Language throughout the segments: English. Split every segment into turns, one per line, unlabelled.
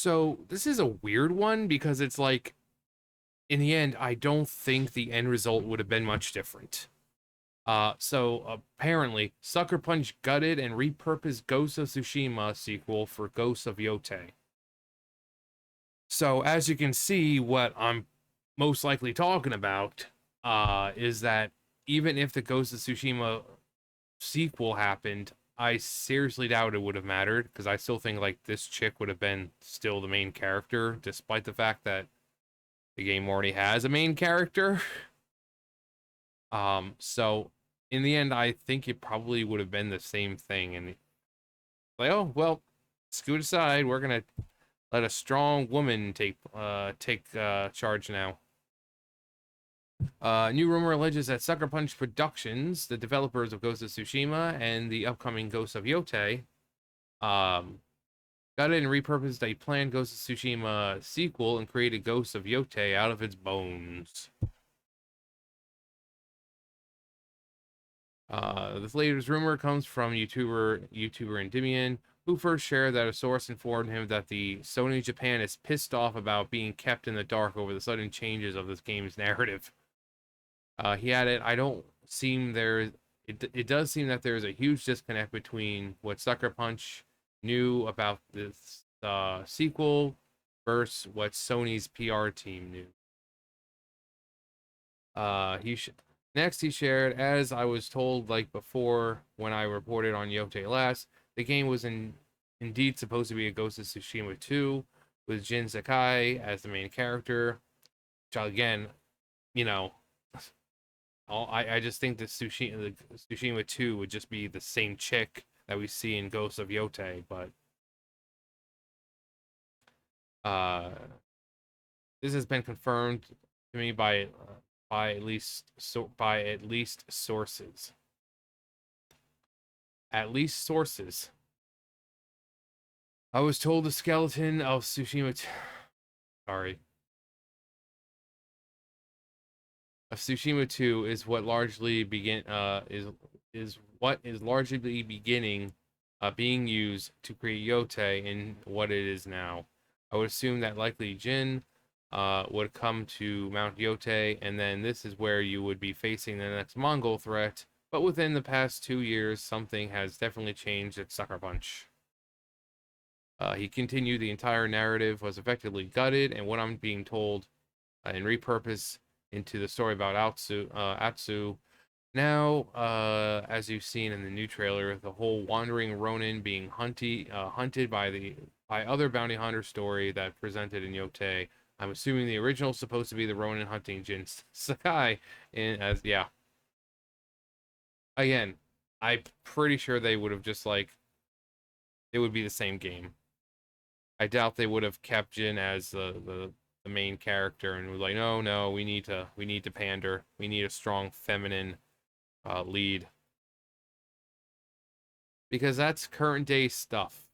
So this is a weird one because it's like, in the end, I don't think the end result would have been much different. So apparently, Sucker Punch gutted and repurposed Ghost of Tsushima sequel for Ghost of Yōtei. So as you can see, what I'm most likely talking about is that even if the Ghost of Tsushima sequel happened, I seriously doubt it would have mattered because I still think like this chick would have been still the main character, despite the fact that the game already has a main character. So in the end, I think it probably would have been the same thing. And like, oh well, scoot aside. We're gonna let a strong woman take charge now. New rumor alleges that Sucker Punch Productions, the developers of Ghost of Tsushima and the upcoming Ghost of Yōtei, um, got it and repurposed a planned Ghost of Tsushima sequel and created Ghost of Yōtei out of its bones. This latest rumor comes from YouTuber Endymion, who first shared that a source informed him that the Sony Japan is pissed off about being kept in the dark over the sudden changes of this game's narrative. He added, "I don't seem there. It does seem that there is a huge disconnect between what Sucker Punch knew about this sequel versus what Sony's PR team knew." He Next, he shared, as I was told like before when I reported on Yōtei last, the game was indeed supposed to be a Ghost of Tsushima 2 with Jin Sakai as the main character. Which again, you know, I just think the Tsushima 2 would just be the same chick that we see in Ghost of Yōtei, but uh, this has been confirmed to me by at least sources. At least sources. I was told the skeleton of sorry. Of Tsushima 2 is what largely is what is largely beginning being used to create Yōtei in what it is now. I would assume that likely Jin would come to Mount Yōtei, and then this is where you would be facing the next Mongol threat. But within the past 2 years, something has definitely changed at Sucker Punch. He continued, the entire narrative was effectively gutted, and what I'm being told and repurposed into the story about Atsu. Now, as you've seen in the new trailer, the whole wandering Ronin being hunted by other bounty hunter story that presented in Yōtei. I'm assuming the original is supposed to be the Ronin hunting Jin Sakai, yeah. Again, I'm pretty sure they would have just like it would be the same game. I doubt they would have kept Jin as the main character and was like, no, we need to pander. We need a strong feminine lead because that's current day stuff.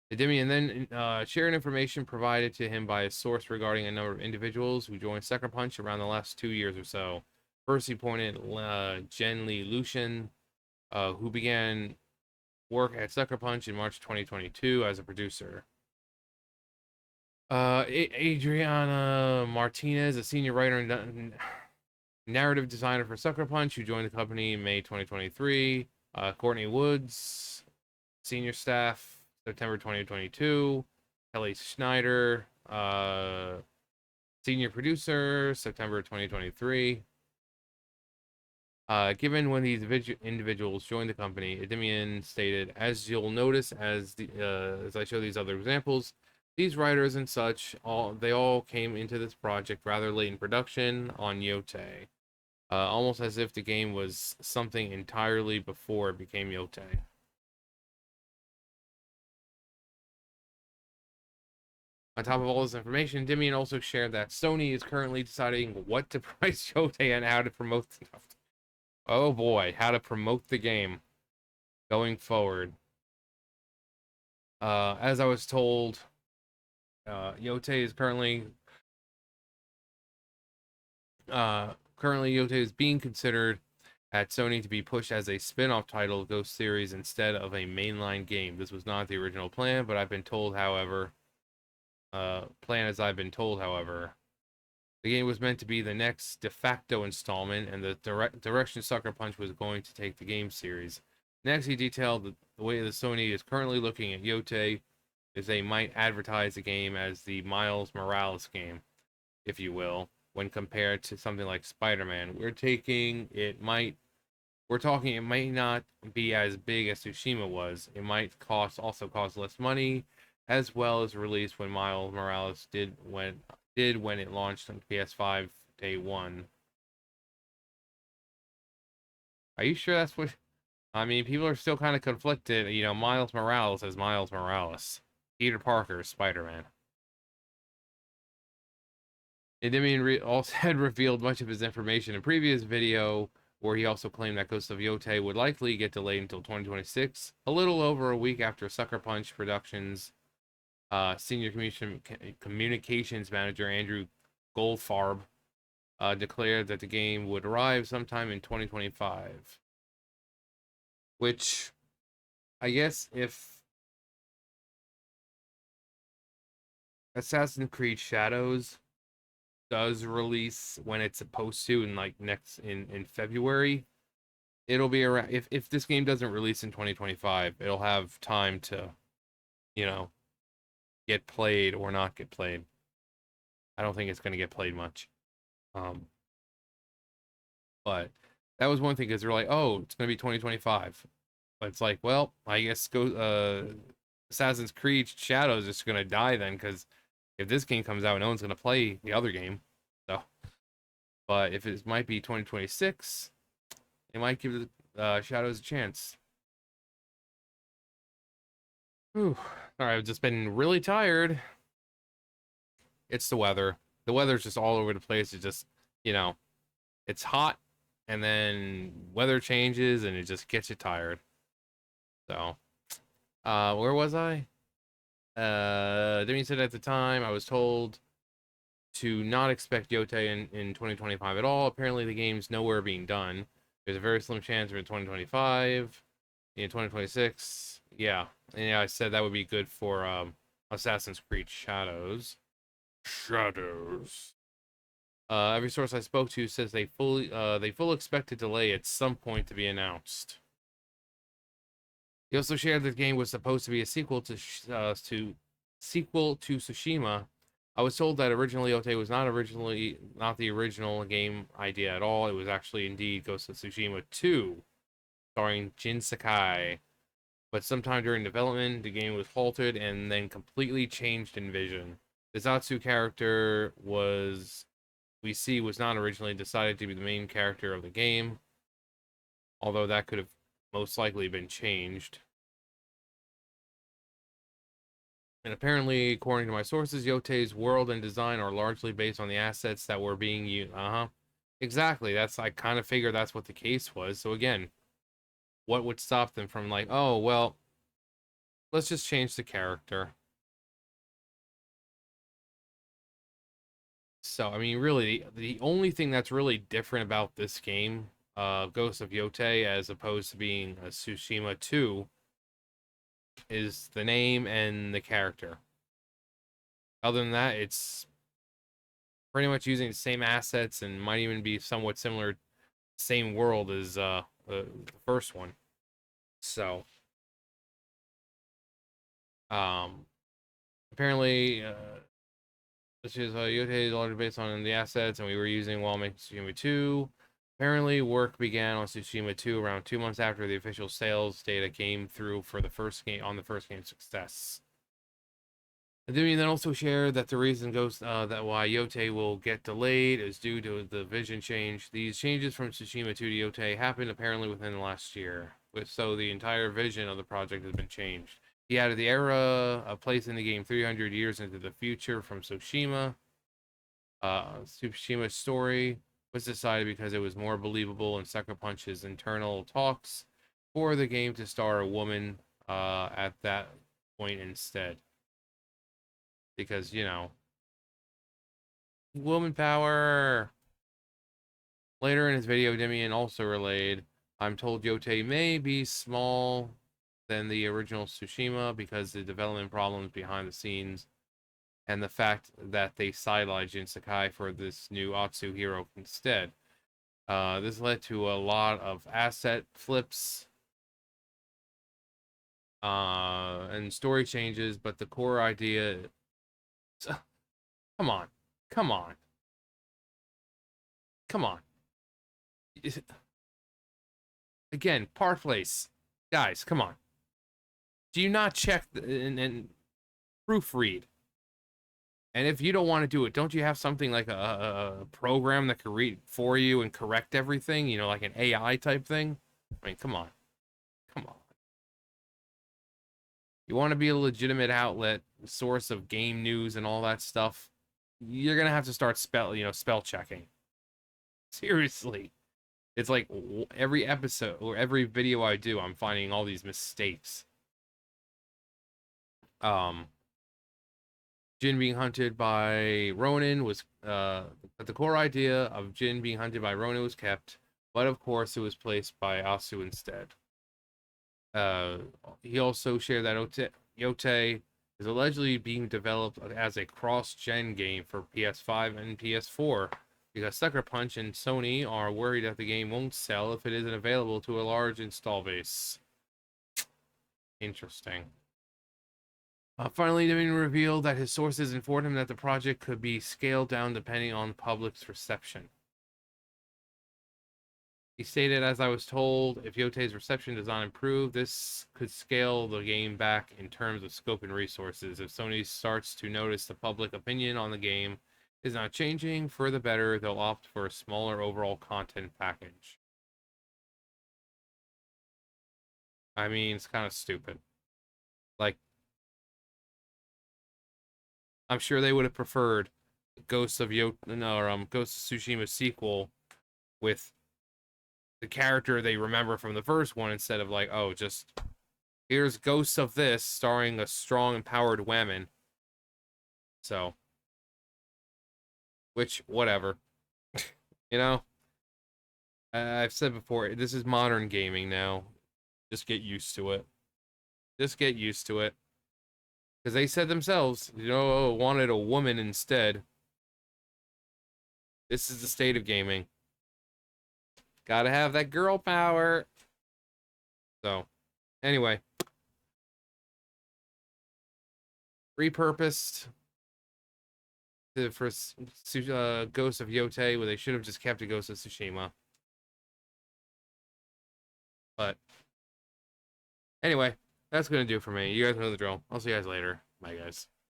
Endymion then shared information provided to him by a source regarding a number of individuals who joined Sucker Punch around the last 2 years or so. First, he pointed Jen Lee Lucian, who began work at Sucker Punch in March 2022 as a producer. Adriana Martinez, a senior writer and narrative designer for Sucker Punch, who joined the company in May 2023. Courtney Woods, senior staff, September 2022. Kelly Schneider, senior producer, September 2023. Given when these individuals joined the company, Endymion stated, "As you'll notice, as I show these other examples, these writers and such, they all came into this project rather late in production on Yōtei, almost as if the game was something entirely before it became Yōtei." On top of all this information, Endymion also shared that Sony is currently deciding what to price Yōtei and how to promote. Oh boy, how to promote the game going forward. As I was told, Yōtei is currently Yōtei is being considered at Sony to be pushed as a spin-off title of Ghost series instead of a mainline game. This was not the original plan, but I've been told, however, the game was meant to be the next de facto installment, and the direction Sucker Punch was going to take the game series. Next, he detailed the way that Sony is currently looking at Yōtei is they might advertise the game as the Miles Morales game, if you will, when compared to something like Spider-Man. We're talking it might not be as big as Tsushima was. It might also cost less money, as well as release when Miles Morales did when it launched on PS5 day one. Are you sure that's what? I mean, people are still kind of conflicted. You know, Miles Morales is Miles Morales. Peter Parker is Spider-Man. And Demian also had revealed much of his information in a previous video, where he also claimed that Ghost of Yōtei would likely get delayed until 2026, a little over a week after Sucker Punch Productions senior communications manager Andrew Goldfarb declared that the game would arrive sometime in 2025. Which, I guess, if Assassin's Creed Shadows does release when it's supposed to in like in February, it'll be around. If this game doesn't release in 2025, it'll have time to, you know, get played or not get played. I don't think it's going to get played much. But that was one thing, because they're like, oh, it's going to be 2025. But it's like, well, I guess Assassin's Creed Shadows is going to die then, because if this game comes out, no one's going to play the other game. So, but if it might be 2026, it might give the Shadows a chance. Whew. All right, I've just been really tired. It's the weather. The weather's just all over the place. It just, you know, it's hot, and then weather changes, and it just gets you tired. So, where was I? Demi said at the time, I was told to not expect Yōtei in 2025 at all. Apparently, the game's nowhere being done. There's a very slim chance for 2025, in 2026. Yeah, and yeah, I said that would be good for Assassin's Creed Shadows. Every source I spoke to says they full expect a delay at some point to be announced. He also shared that the game was supposed to be a sequel to Tsushima. I was told that originally Yōtei was not the original game idea at all. It was actually indeed Ghost of Tsushima 2, starring Jin Sakai. But sometime during development, the game was halted and then completely changed in vision. The Zatsu character was not originally decided to be the main character of the game, although that could have most likely been changed. And apparently, according to my sources, Yotei's world and design are largely based on the assets that were being used. Exactly. I kind of figured that's what the case was. So again, what would stop them from like, oh, well, let's just change the character. So, I mean, really, the only thing that's really different about this game, Ghost of Yōtei, as opposed to being a Tsushima 2, is the name and the character. Other than that, it's pretty much using the same assets and might even be somewhat similar, same world as the first one. So, apparently, which is Yōtei is largely based on the assets, and we were using while making Tsushima 2. Apparently, work began on Tsushima 2 around 2 months after the official sales data came through for the first game's success. Demi then also shared that the reason that why Yōtei will get delayed is due to the vision change. These changes from Tsushima 2 to Yōtei happened apparently within the last year, so the entire vision of the project has been changed. He added the era of placing the game 300 years into the future from Tsushima. Tsushima's story was decided because it was more believable in Sucker Punch's internal talks for the game to star a woman at that point instead. Because, you know, woman power. Later in his video, Demian also relayed, I'm told Yōtei may be small than the original Tsushima because the development problems behind the scenes and the fact that they sidelined Jin Sakai for this new Atsu hero instead. This led to a lot of asset flips and story changes, but the core idea. Come on, come on, come on. Again, Park Place, guys, come on. Do you not check and proofread? And if you don't want to do it, don't you have something like a program that can read for you and correct everything? You know, like an AI type thing? I mean, come on. Come on. You want to be a legitimate outlet, source of game news and all that stuff? You're going to have to start spell checking. Seriously. It's like every episode or every video I do, I'm finding all these mistakes. Jin being hunted by Ronin was but the core idea of Jin being hunted by Ronin was kept, but of course it was placed by Asu instead. He also shared that Yōtei is allegedly being developed as a cross-gen game for PS5 and PS4 because Sucker Punch and Sony are worried that the game won't sell if it isn't available to a large install base. Interesting. Finally, Dominion revealed that his sources informed him that the project could be scaled down depending on the public's reception. He stated, as I was told, if Yotei's reception does not improve, this could scale the game back in terms of scope and resources. If Sony starts to notice the public opinion on the game is not changing for the better, they'll opt for a smaller overall content package. I mean, it's kind of stupid. Like, I'm sure they would have preferred Ghost of Tsushima sequel with the character they remember from the first one instead of like, oh, just here's Ghosts of this starring a strong, empowered woman. So, which, whatever. You know, I've said before, this is modern gaming now. Just get used to it. Just get used to it. Because they said themselves, wanted a woman instead. This is the state of gaming. Gotta have that girl power. So, anyway. Repurposed for Ghost of Yōtei, where they should have just kept it Ghost of Tsushima. But, anyway, that's gonna do for me. You guys know the drill. I'll see you guys later. Bye, guys.